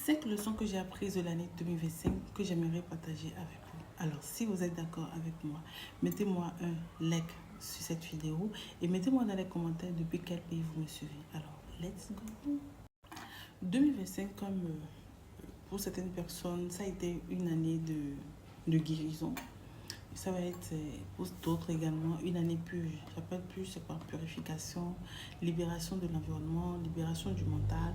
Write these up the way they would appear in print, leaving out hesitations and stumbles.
5 leçons que j'ai apprises de l'année 2025 que j'aimerais partager avec vous. Alors, si vous êtes d'accord avec moi, mettez-moi un like sur cette vidéo et mettez-moi dans les commentaires depuis quel pays vous me suivez. Alors, let's go. 2025, comme pour certaines personnes, ça a été une année de guérison. Ça va être pour d'autres également une année purge. J'appelle purge, c'est quoi? Purification, libération de l'environnement, libération du mental,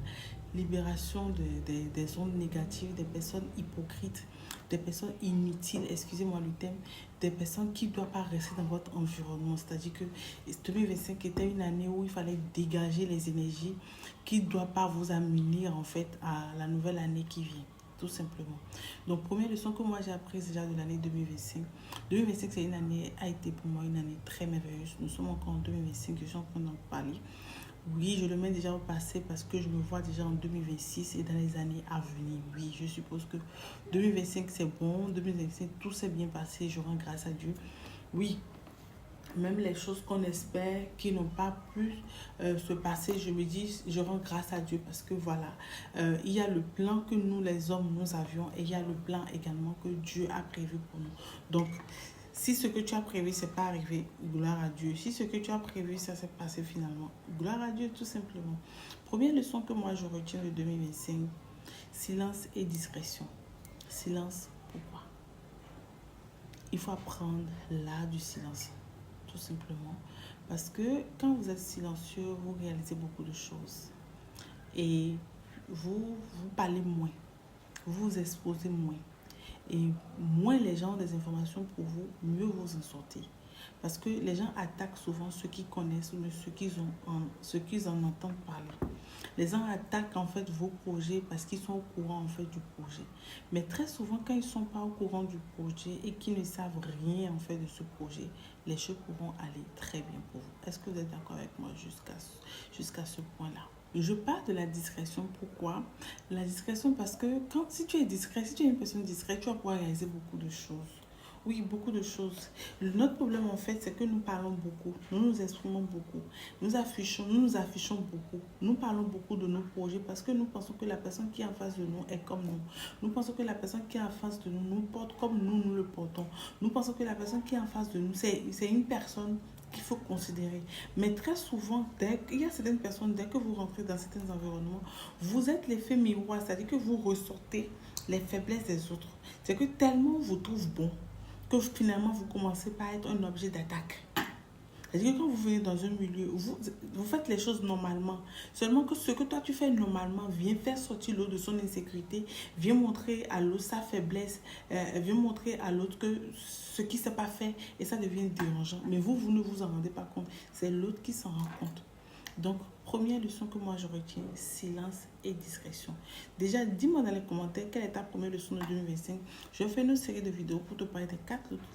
libération des ondes négatives, des personnes hypocrites, des personnes inutiles, excusez-moi le terme, des personnes qui ne doivent pas rester dans votre environnement. C'est-à-dire que 2025 était une année où il fallait dégager les énergies qui ne doivent pas vous amener en fait à la nouvelle année qui vient. Tout simplement. Donc, première leçon que moi j'ai apprise déjà de l'année 2025. 2025, c'est une année, a été pour moi une année très merveilleuse. Nous sommes encore en 2025, je suis en train d'en parler. Oui, je le mets déjà au passé parce que je me vois déjà en 2026 et dans les années à venir. Oui, je suppose que 2025 c'est bon, 2025 tout s'est bien passé, je rends grâce à Dieu. Oui, même les choses qu'on espère qui n'ont pas pu se passer, je me dis, je rends grâce à Dieu parce que voilà, il y a le plan que nous les hommes nous avions et il y a le plan également que Dieu a prévu pour nous. Donc, si ce que tu as prévu c'est pas arrivé, gloire à Dieu. Si ce que tu as prévu ça s'est passé finalement, gloire à Dieu tout simplement. Première leçon que moi je retiens de 2025, silence et discrétion. Silence, pourquoi? Il faut apprendre l'art du silence. Tout simplement. Parce que quand vous êtes silencieux, vous réalisez beaucoup de choses. Et vous parlez moins. Vous vous exposez moins. Et moins les gens ont des informations pour vous, mieux vous en sortez. Parce que les gens attaquent souvent ceux qui connaissent ou ceux qu'ils en entendent parler. Les gens attaquent en fait vos projets parce qu'ils sont au courant en fait du projet. Mais très souvent, quand ils ne sont pas au courant du projet et qu'ils ne savent rien en fait de ce projet, les choses pourront aller très bien pour vous. Est-ce que vous êtes d'accord avec moi jusqu'à ce point-là? Je parle de la discrétion. Pourquoi? La discrétion parce que si tu es discret, si tu es une personne discrète, tu vas pouvoir réaliser beaucoup de choses. Oui, beaucoup de choses. Notre problème, en fait, c'est que nous parlons beaucoup. Nous nous exprimons beaucoup. Nous nous affichons beaucoup. Nous parlons beaucoup de nos projets parce que nous pensons que la personne qui est en face de nous est comme nous. Nous pensons que la personne qui est en face de nous nous porte comme nous le portons. Nous pensons que la personne qui est en face de nous, c'est une personne qu'il faut considérer. Mais très souvent, il y a certaines personnes, dès que vous rentrez dans certains environnements, vous êtes l'effet miroir, c'est-à-dire que vous ressortez les faiblesses des autres. C'est que tellement on vous trouve bon, que finalement vous commencez par être un objet d'attaque. C'est-à-dire que quand vous venez dans un milieu, vous faites les choses normalement. Seulement que ce que toi tu fais normalement vient faire sortir l'autre de son insécurité, vient montrer à l'autre sa faiblesse, vient montrer à l'autre que ce qui ne s'est pas fait et ça devient dérangeant. Mais vous ne vous en rendez pas compte. C'est l'autre qui s'en rend compte. Donc, première leçon que moi je retiens, silence et discrétion. Déjà, dis-moi dans les commentaires quelle est ta première leçon de 2025. Je fais une série de vidéos pour te parler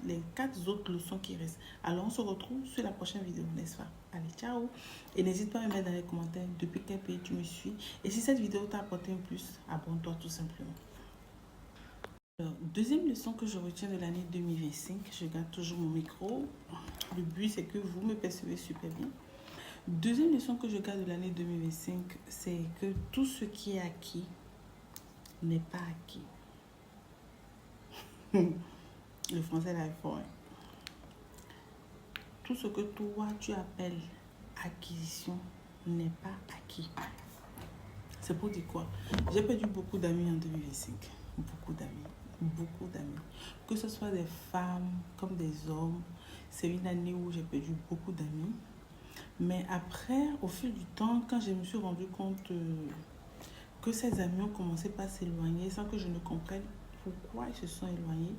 les 4 autres leçons qui restent. Alors, on se retrouve sur la prochaine vidéo, n'est-ce pas? Allez, ciao! Et n'hésite pas à me mettre dans les commentaires depuis quel pays tu me suis. Et si cette vidéo t'a apporté un plus, abonne-toi tout simplement. Alors, deuxième leçon que je retiens de l'année 2025, je garde toujours mon micro. Le but, c'est que vous me percevez super bien. Deuxième leçon que je garde de l'année 2025, c'est que tout ce qui est acquis n'est pas acquis. Le français là est fort. Hein? Tout ce que toi tu appelles acquisition n'est pas acquis. C'est pour dire quoi? J'ai perdu beaucoup d'amis en 2025. Beaucoup d'amis. Beaucoup d'amis. Que ce soit des femmes comme des hommes, c'est une année où j'ai perdu beaucoup d'amis. Mais après, au fil du temps, quand je me suis rendu compte que ces amis ont commencé par s'éloigner sans que je ne comprenne pourquoi ils se sont éloignés,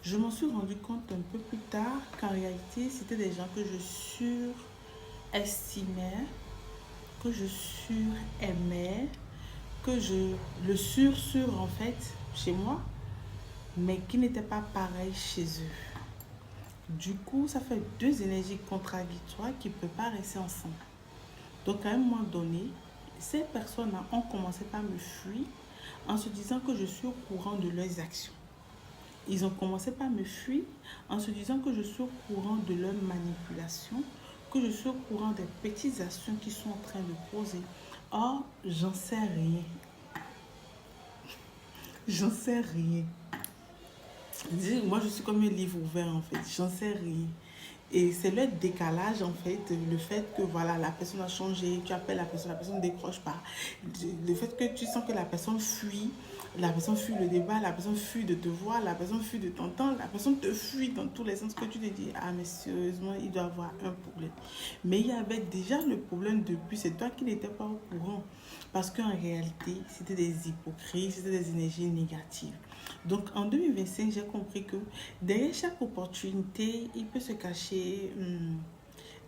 je m'en suis rendu compte un peu plus tard qu'en réalité, c'était des gens que je surestimais, que je suraimais, que je le sur en fait chez moi, mais qui n'étaient pas pareils chez eux. Du coup, ça fait 2 énergies contradictoires qui ne peuvent pas rester ensemble. Donc, à un moment donné, ces personnes-là ont commencé par me fuir en se disant que je suis au courant de leurs actions. Ils ont commencé par me fuir en se disant que je suis au courant de leurs manipulations, que je suis au courant des petites actions qu'ils sont en train de poser. Or, j'en sais rien. J'en sais rien. Moi, je suis comme un livre ouvert, en fait. J'en sais rien. Et c'est le décalage, en fait, le fait que, voilà, la personne a changé, tu appelles la personne ne décroche pas. Le fait que tu sens que la personne fuit le débat, la personne fuit de te voir, la personne fuit de t'entendre, la personne te fuit dans tous les sens que tu te dis, ah, mais sérieusement, il doit y avoir un problème. Mais il y avait déjà le problème depuis, c'est toi qui n'étais pas au courant. Parce qu'en réalité, c'était des hypocrites, c'était des énergies négatives. Donc en 2025, j'ai compris que derrière chaque opportunité, il peut se cacher...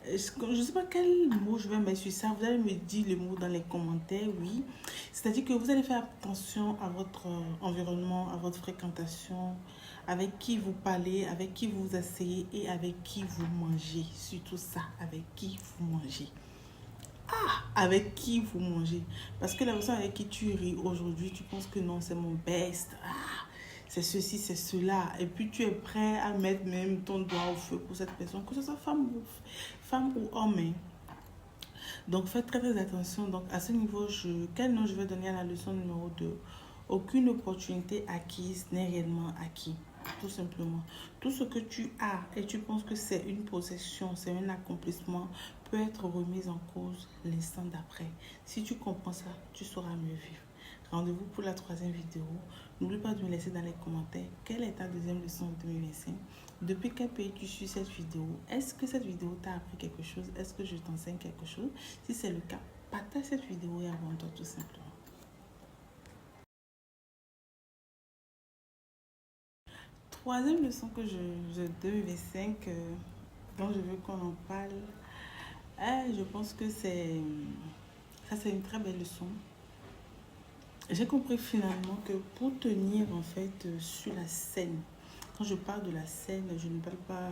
je ne sais pas quel mot je vais mettre sur ça. Vous allez me dire le mot dans les commentaires, oui. C'est-à-dire que vous allez faire attention à votre environnement, à votre fréquentation, avec qui vous parlez, avec qui vous asseyez et avec qui vous mangez. Surtout ça, avec qui vous mangez. Avec qui vous mangez. Parce que la personne avec qui tu ris aujourd'hui, tu penses que non, c'est mon best. C'est ceci, c'est cela. Et puis tu es prêt à mettre même ton doigt au feu pour cette personne, que ce soit femme ou homme. Hein. Donc faites très très attention. Donc à ce niveau, quel nom je vais donner à la leçon numéro 2? Aucune opportunité acquise n'est réellement acquis. Tout simplement. Tout ce que tu as et tu penses que c'est une possession, c'est un accomplissement, peut être remis en cause l'instant d'après. Si tu comprends ça, tu sauras mieux vivre. Rendez-vous pour la 3e vidéo. N'oublie pas de me laisser dans les commentaires quelle est ta deuxième leçon de 2025. Depuis quel pays tu suis cette vidéo? Est-ce que cette vidéo t'a appris quelque chose? Est-ce que je t'enseigne quelque chose? Si c'est le cas, partage cette vidéo et abonne-toi tout simplement. Troisième leçon que je 2025 dont je veux qu'on en parle. Je pense que c'est une très belle leçon. J'ai compris finalement que pour tenir en fait sur la scène, quand je parle de la scène, je ne parle pas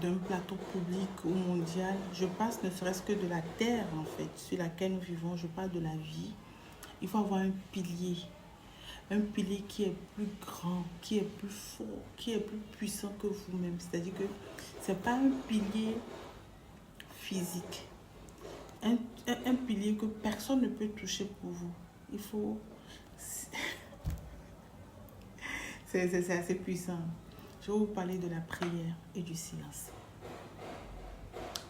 d'un plateau public ou mondial. Je passe ne serait-ce que de la terre en fait sur laquelle nous vivons. Je parle de la vie. Il faut avoir un pilier qui est plus grand, qui est plus fort, qui est plus puissant que vous-même. C'est-à-dire que c'est pas un pilier physique. Un pilier que personne ne peut toucher pour vous. Il faut... C'est assez puissant. Je vais vous parler de la prière et du silence.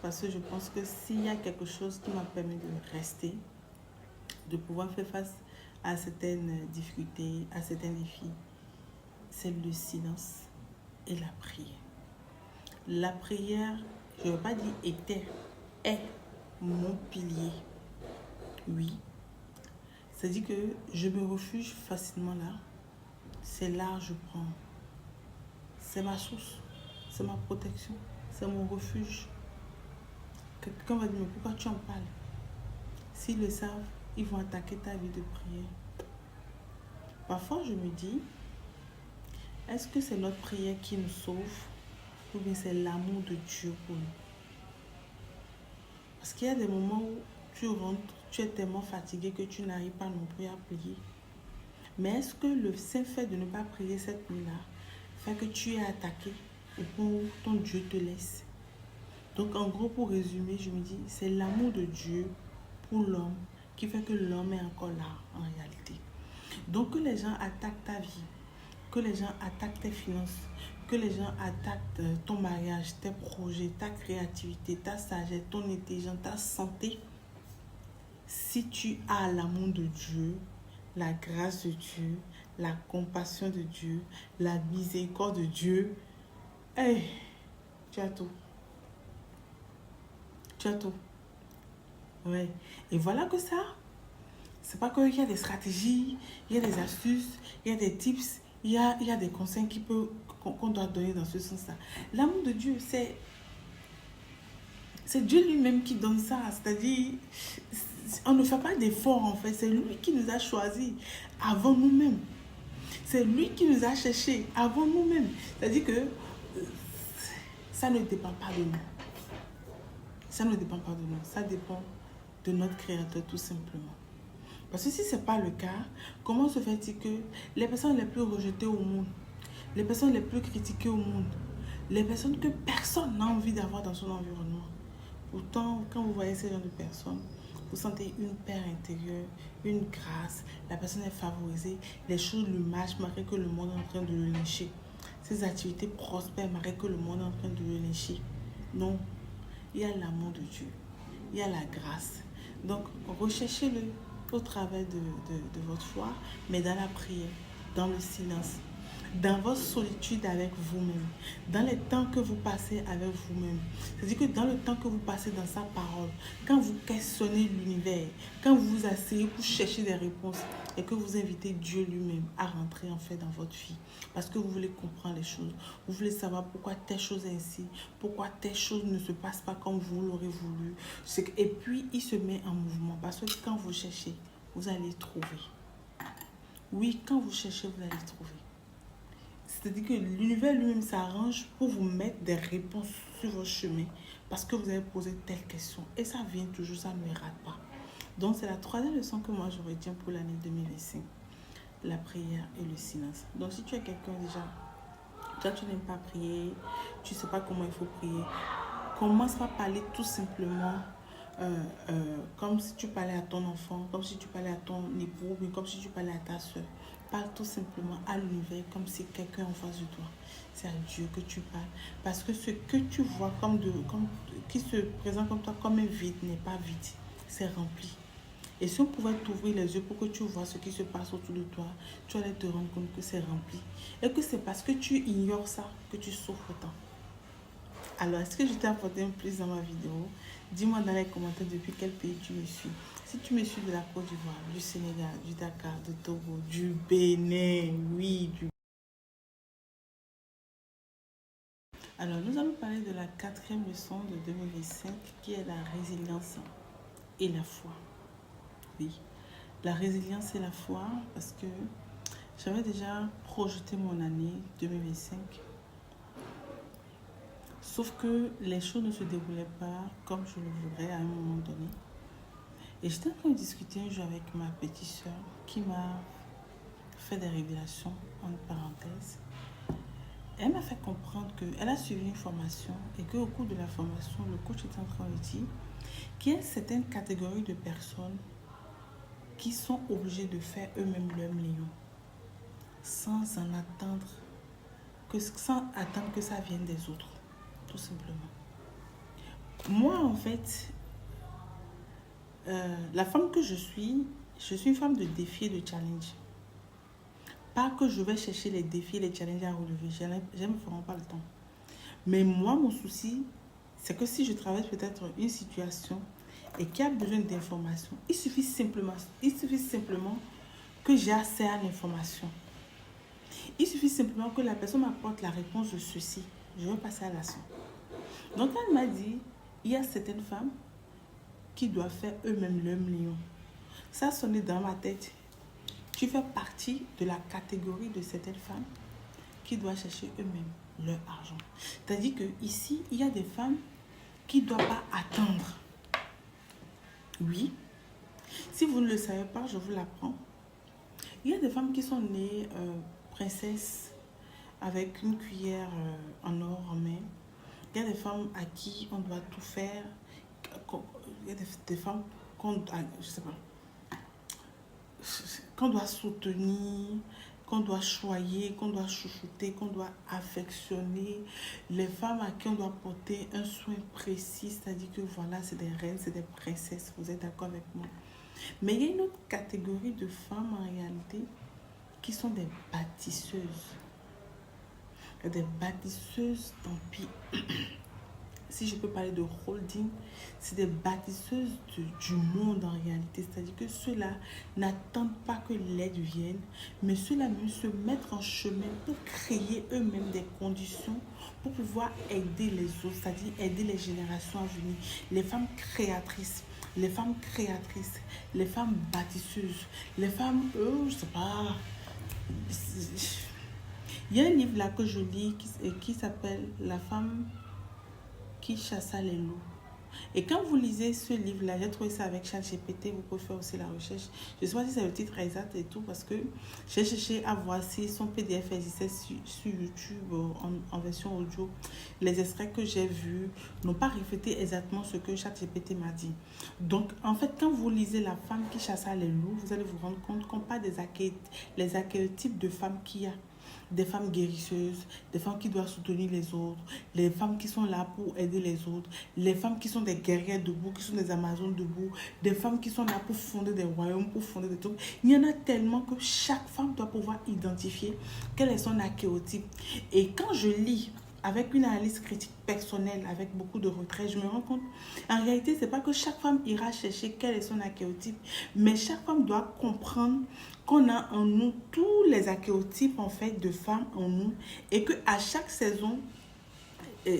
Parce que je pense que s'il y a quelque chose qui m'a permis de rester, de pouvoir faire face à certaines difficultés, à certains défis, c'est le silence et la prière. La prière, je ne veux pas dire était, est mon pilier. Oui. C'est-à-dire que je me refuge facilement là. C'est là que je prends. C'est ma source. C'est ma protection. C'est mon refuge. Quelqu'un va dire, mais pourquoi tu en parles? S'ils le savent, ils vont attaquer ta vie de prière. Parfois, je me dis, est-ce que c'est notre prière qui nous sauve ou bien c'est l'amour de Dieu pour nous? Parce qu'il y a des moments où tu rentres, tu es tellement fatigué que tu n'arrives pas non plus à prier. Mais est-ce que le simple fait de ne pas prier cette nuit-là fait que tu es attaqué au point où ton Dieu te laisse? Donc en gros, pour résumer, je me dis, c'est l'amour de Dieu pour l'homme qui fait que l'homme est encore là en réalité. Donc que les gens attaquent ta vie, que les gens attaquent tes finances, que les gens attaquent ton mariage, tes projets, ta créativité, ta sagesse, ton intelligence, ta santé. Si tu as l'amour de Dieu, la grâce de Dieu, la compassion de Dieu, la miséricorde de Dieu, hey, tu as tout. Tu as tout. Ouais. Et voilà que ça, c'est pas qu'il y a des stratégies, il y a des astuces, il y a des tips, il y a des conseils qu'on doit donner dans ce sens-là. L'amour de Dieu, c'est Dieu lui-même qui donne ça. C'est-à-dire, on ne fait pas d'effort en fait. C'est lui qui nous a choisis avant nous-mêmes. C'est lui qui nous a cherchés avant nous-mêmes. C'est-à-dire que ça ne dépend pas de nous. Ça ne dépend pas de nous. Ça dépend de notre Créateur tout simplement. Parce que si ce n'est pas le cas, comment se fait-il que les personnes les plus rejetées au monde, les personnes les plus critiquées au monde, les personnes que personne n'a envie d'avoir dans son environnement, pourtant, quand vous voyez ces genre de personnes, Vous sentez une paix intérieure, une grâce. La personne est favorisée. Les choses lui marchent malgré que le monde est en train de le lyncher. Ses activités prospèrent malgré que le monde est en train de le lyncher. Non, il y a l'amour de Dieu. Il y a la grâce. Donc, recherchez-le au travers de votre foi, mais dans la prière, dans le silence, dans votre solitude avec vous-même, dans les temps que vous passez avec vous-même. C'est-à-dire que dans le temps que vous passez dans sa parole, quand vous questionnez l'univers, quand vous vous asseyez pour chercher des réponses et que vous invitez Dieu lui-même à rentrer en fait dans votre vie, parce que vous voulez comprendre les choses, vous voulez savoir pourquoi telle chose est ainsi, pourquoi telle chose ne se passe pas comme vous l'aurez voulu. Et puis, il se met en mouvement parce que quand vous cherchez, vous allez trouver. Oui, quand vous cherchez, vous allez trouver. C'est-à-dire que l'univers lui-même s'arrange pour vous mettre des réponses sur votre chemin parce que vous avez posé telle question. Et ça vient toujours, ça ne rate pas. Donc, c'est la troisième leçon que moi, je retiens pour l'année 2025. La prière et le silence. Donc, si tu es quelqu'un déjà, toi, tu n'aimes pas prier, tu ne sais pas comment il faut prier, commence par parler tout simplement comme si tu parlais à ton enfant, comme si tu parlais à ton époux, mais comme si tu parlais à ta soeur. Parle tout simplement à l'univers comme si quelqu'un en face de toi. C'est à Dieu que tu parles. Parce que ce que tu vois qui se présente comme toi comme un vide n'est pas vide. C'est rempli. Et si on pouvait t'ouvrir les yeux pour que tu vois ce qui se passe autour de toi, tu allais te rendre compte que c'est rempli. Et que c'est parce que tu ignores ça que tu souffres tant. Alors, est-ce que je t'ai apporté un plus dans ma vidéo? Dis-moi dans les commentaires depuis quel pays tu me suis. Si tu me suis de la Côte d'Ivoire, du Sénégal, du Dakar, du Togo, du Bénin, oui, Alors, nous allons parler de la quatrième leçon de 2025 qui est la résilience et la foi. Oui, la résilience et la foi parce que j'avais déjà projeté mon année 2025. Sauf que les choses ne se déroulaient pas comme je le voudrais à un moment donné. Et j'étais en train de discuter un jour avec ma petite soeur qui m'a fait des révélations, entre parenthèses. Elle m'a fait comprendre qu'elle a suivi une formation et qu'au cours de la formation, le coach était en train de dire qu'il y a certaines catégories de personnes qui sont obligées de faire eux-mêmes leur million sans attendre que ça vienne des autres, tout simplement. Moi, en fait, la femme que je suis une femme de défi et de challenge. Pas que je vais chercher les défis, les challenges à relever. Je n'ai vraiment pas le temps. Mais moi, mon souci, c'est que si je traverse peut-être une situation et qu'il y a besoin d'informations, il suffit simplement que j'ai accès à l'information. Il suffit simplement que la personne m'apporte la réponse de ceci. Je vais passer à l'action. Donc, elle m'a dit, il y a certaines femmes qui doivent faire eux-mêmes leur million. Ça sonnait dans ma tête. Tu fais partie de la catégorie de certaines femmes qui doivent chercher eux-mêmes leur argent. C'est-à-dire qu'ici, il y a des femmes qui ne doivent pas attendre. Oui. Si vous ne le savez pas, je vous l'apprends. Il y a des femmes qui sont nées princesses avec une cuillère en or en main. Il y a des femmes à qui on doit tout faire. Il y a des femmes qu'on doit soutenir, qu'on doit choyer, qu'on doit chouchouter, qu'on doit affectionner. Les femmes à qui on doit porter un soin précis, c'est-à-dire que voilà, c'est des reines, c'est des princesses. Vous êtes d'accord avec moi? Mais il y a une autre catégorie de femmes en réalité qui sont des bâtisseuses. Des bâtisseuses, tant pis. Si je peux parler de holding, c'est des bâtisseuses du monde en réalité. C'est-à-dire que ceux-là n'attendent pas que l'aide vienne, mais ceux-là même se mettre en chemin pour créer eux-mêmes des conditions pour pouvoir aider les autres, c'est-à-dire aider les générations à venir. Les femmes créatrices, les femmes bâtisseuses, les femmes, je sais pas. Il y a un livre là que je lis qui s'appelle La femme qui chassa les loups. Et quand vous lisez ce livre-là, j'ai trouvé ça avec ChatGPT, vous pouvez faire aussi la recherche. Je ne sais pas si c'est le titre exact et tout, parce que j'ai cherché à voir si son PDF existait sur YouTube en version audio. Les extraits que j'ai vus n'ont pas reflété exactement ce que ChatGPT m'a dit. Donc, en fait, quand vous lisez La femme qui chassa les loups, vous allez vous rendre compte qu'on parle les archétypes de femmes qu'il y a. Des femmes guérisseuses, des femmes qui doivent soutenir les autres, les femmes qui sont là pour aider les autres, les femmes qui sont des guerrières debout, qui sont des amazones debout, des femmes qui sont là pour fonder des royaumes, pour fonder des trucs. Il y en a tellement que chaque femme doit pouvoir identifier quel est son archétype. Et quand je lis avec une analyse critique personnelle, avec beaucoup de retrait, je me rends compte, en réalité, c'est pas que chaque femme ira chercher quel est son archétype, mais chaque femme doit comprendre qu'on a en nous tous les archétypes en fait de femmes en nous et que à chaque saison,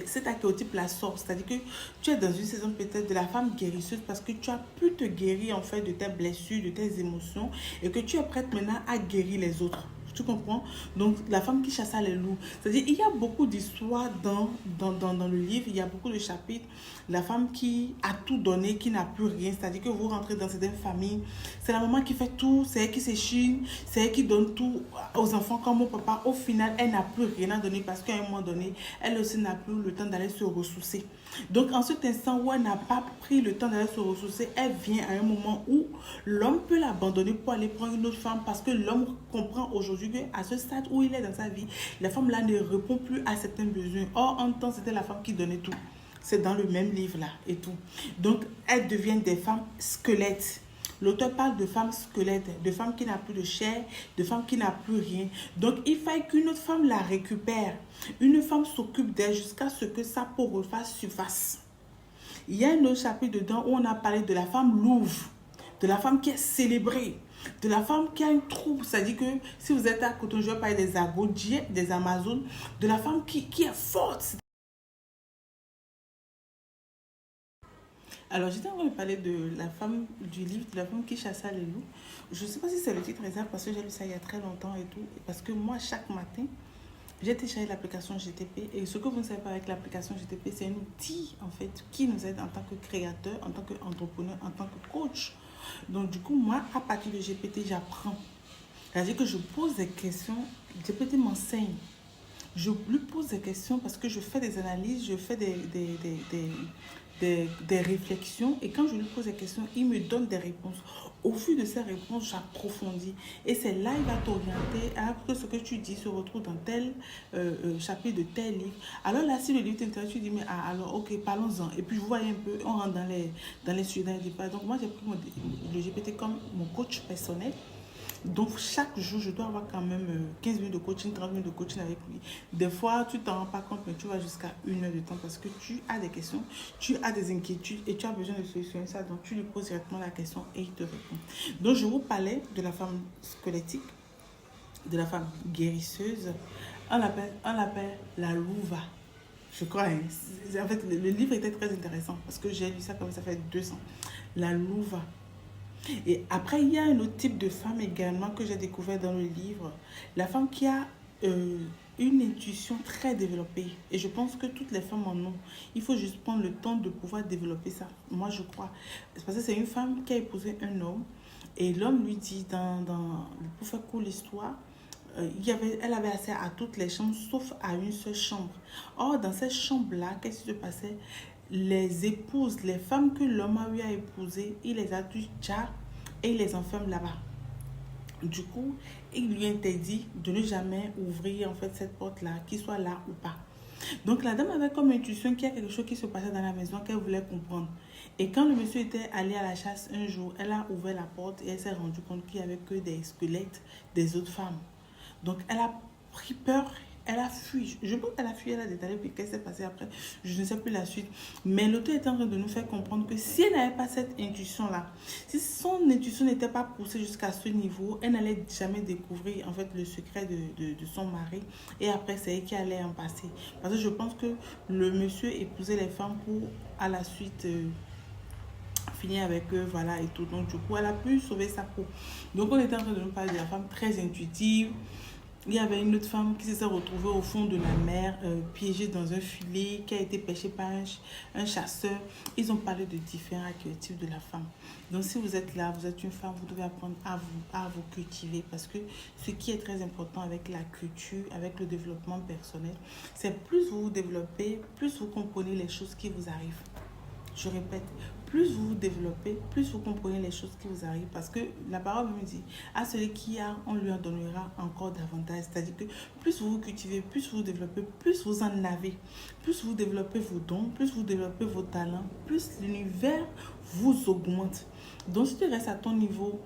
cet archétype-là sort. C'est-à-dire que tu es dans une saison peut-être de la femme guérisseuse parce que tu as pu te guérir en fait de tes blessures, de tes émotions et que tu es prête maintenant à guérir les autres. Tu comprends? Donc, la femme qui chassa les loups. C'est-à-dire, il y a beaucoup d'histoires dans le livre, il y a beaucoup de chapitres. La femme qui a tout donné, qui n'a plus rien. C'est-à-dire que vous rentrez dans certaines familles, c'est la maman qui fait tout, c'est elle qui s'échine, c'est elle qui donne tout aux enfants comme au papa. Au final, elle n'a plus rien à donner parce qu'à un moment donné, elle aussi n'a plus le temps d'aller se ressourcer. Donc, en cet instant où elle n'a pas pris le temps d'aller se ressourcer, elle vient à un moment où l'homme peut l'abandonner pour aller prendre une autre femme parce que l'homme comprend aujourd'hui qu'à ce stade où il est dans sa vie, la femme là ne répond plus à certains besoins. Or, en temps, c'était la femme qui donnait tout. C'est dans le même livre là et tout. Donc, elles deviennent des femmes squelettes. L'auteur parle de femmes squelettes, de femmes qui n'ont plus de chair, de femmes qui n'ont plus rien. Donc, il faut qu'une autre femme la récupère. Une femme s'occupe d'elle jusqu'à ce que sa peau refasse surface. Il y a un autre chapitre dedans où on a parlé de la femme louve, de la femme qui est célébrée, de la femme qui a une troupe. C'est-à-dire que si vous êtes à Coton, je vais parler des Agodiens, des Amazones, de la femme qui est forte. Alors, j'étais en train de parler de la femme du livre, de la femme qui chassa les loups. Je ne sais pas si c'est le titre exact parce que j'ai lu ça il y a très longtemps et tout. Parce que moi, chaque matin, j'ai téléchargé l'application GTP. Et ce que vous ne savez pas avec l'application GTP, c'est un outil, en fait, qui nous aide en tant que créateur, en tant qu'entrepreneur, en tant que coach. Donc, du coup, moi, à partir de GPT, j'apprends. C'est-à-dire que je pose des questions, GPT m'enseigne. Je lui pose des questions parce que je fais des analyses, je fais des réflexions et quand je lui pose des questions, il me donne des réponses. Au vu de ces réponses, j'approfondis et c'est là il va t'orienter à que ce que tu dis se retrouve dans tel chapitre de tel livre. Alors là, si le livre t'intéresse, tu dis mais alors ok, parlons-en. Et puis vous voyez un peu, on rentre dans les sujets, dans les débats. Donc moi j'ai pris le GPT comme mon coach personnel. Donc, chaque jour, je dois avoir quand même 15 minutes de coaching, 30 minutes de coaching avec lui. Des fois, tu ne t'en rends pas compte, mais tu vas jusqu'à 1 heure de temps parce que tu as des questions, tu as des inquiétudes et tu as besoin de solutionner ça. Donc, tu lui poses directement la question et il te répond. Donc, je vous parlais de la femme squelettique, de la femme guérisseuse. On l'appelle la louva. Je crois. Hein. En fait, le livre était très intéressant parce que j'ai lu ça comme ça fait 200. La louva. Et après, il y a un autre type de femme également que j'ai découvert dans le livre. La femme qui a une intuition très développée. Et je pense que toutes les femmes en ont. Il faut juste prendre le temps de pouvoir développer ça. Moi, je crois. Parce que c'est une femme qui a épousé un homme. Et l'homme lui dit, pour faire court l'histoire, elle avait accès à toutes les chambres, sauf à une seule chambre. Or, dans cette chambre-là, qu'est-ce qui se passait? Les épouses, les femmes que l'homme a eu à épouser, il les a déjà et il les enferme là-bas. Du coup, il lui interdit de ne jamais ouvrir en fait cette porte-là, qu'il soit là ou pas. Donc la dame avait comme intuition qu'il y a quelque chose qui se passait dans la maison qu'elle voulait comprendre. Et quand le monsieur était allé à la chasse un jour, elle a ouvert la porte et elle s'est rendue compte qu'il n'y avait que des squelettes des autres femmes. Donc elle a pris peur. Elle a fui. Je pense qu'elle a fui, elle a détalé, puis qu'est-ce qui s'est passé après, je ne sais plus la suite. Mais l'auteur est en train de nous faire comprendre que si elle n'avait pas cette intuition-là, si son intuition n'était pas poussée jusqu'à ce niveau, elle n'allait jamais découvrir en fait le secret de son mari. Et après, c'est elle qui allait en passer. Parce que je pense que le monsieur épousait les femmes pour, à la suite, finir avec eux, voilà, et tout. Donc, du coup, elle a pu sauver sa peau. Donc, on était en train de nous parler de la femme très intuitive, Il y avait une autre femme qui s'est retrouvée au fond de la mer, piégée dans un filet, qui a été pêchée par un chasseur. Ils ont parlé de différents archétypes de la femme. Donc si vous êtes là, vous êtes une femme, vous devez apprendre à vous cultiver parce que ce qui est très important avec la culture, avec le développement personnel, c'est plus vous vous développez, plus vous comprenez les choses qui vous arrivent. Je répète, plus vous vous développez, plus vous comprenez les choses qui vous arrivent. Parce que la parole me dit, à celui qui a, on lui en donnera encore davantage. C'est-à-dire que plus vous vous cultivez, plus vous vous développez, plus vous en avez. Plus vous développez vos dons, plus vous développez vos talents, plus l'univers vous augmente. Donc si tu restes à ton niveau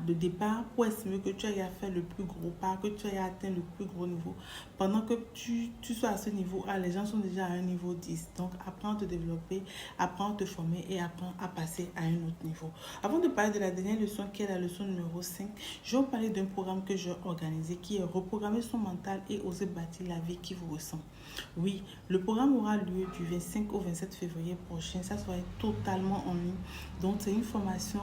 de départ pour estimer que tu as fait le plus gros pas, que tu as atteint le plus gros niveau. Pendant que tu sois à ce niveau A, les gens sont déjà à un niveau 10. Donc, apprends à te développer, apprends à te former et apprends à passer à un autre niveau. Avant de parler de la dernière leçon, qui est la leçon numéro 5, je vais vous parler d'un programme que j'ai organisé qui est reprogrammer son mental et oser bâtir la vie qui vous ressemble. Oui, le programme aura lieu du 25 au 27 février prochain. Ça sera totalement en ligne. Donc, c'est une formation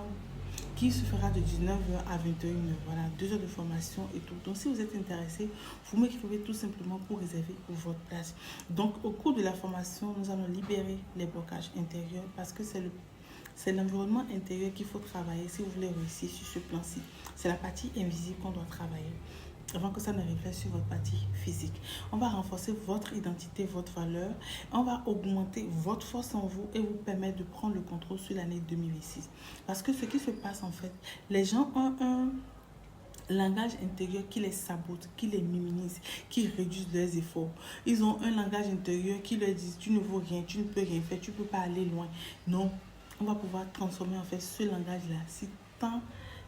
qui se fera de 19h à 21h. Voilà, 2 heures de formation et tout. Donc, si vous êtes intéressé, vous m'écrivez tout simplement pour réserver votre place. Donc, au cours de la formation, nous allons libérer les blocages intérieurs parce que c'est l'environnement intérieur qu'il faut travailler si vous voulez réussir sur ce plan-ci. C'est la partie invisible qu'on doit travailler avant que ça ne reflète sur votre partie physique. On va renforcer votre identité, votre valeur. On va augmenter votre force en vous et vous permettre de prendre le contrôle sur l'année 2026. Parce que ce qui se passe en fait, les gens ont un langage intérieur qui les sabote, qui les minimise, qui réduisent leurs efforts. Ils ont un langage intérieur qui leur dit tu ne vaux rien, tu ne peux rien faire, tu ne peux pas aller loin. Non, on va pouvoir transformer en fait ce langage-là.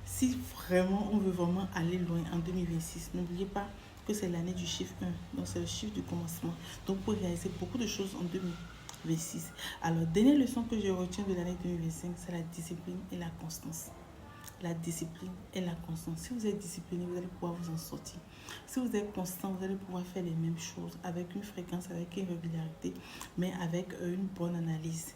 Si vraiment on veut vraiment aller loin en 2026, n'oubliez pas que c'est l'année du chiffre 1. Donc c'est le chiffre du commencement. Donc pour réaliser beaucoup de choses en 2026. Alors, dernière leçon que je retiens de l'année 2025, c'est la discipline et la constance. La discipline et la constance. Si vous êtes discipliné, vous allez pouvoir vous en sortir. Si vous êtes constant, vous allez pouvoir faire les mêmes choses avec une fréquence, avec une régularité, mais avec une bonne analyse.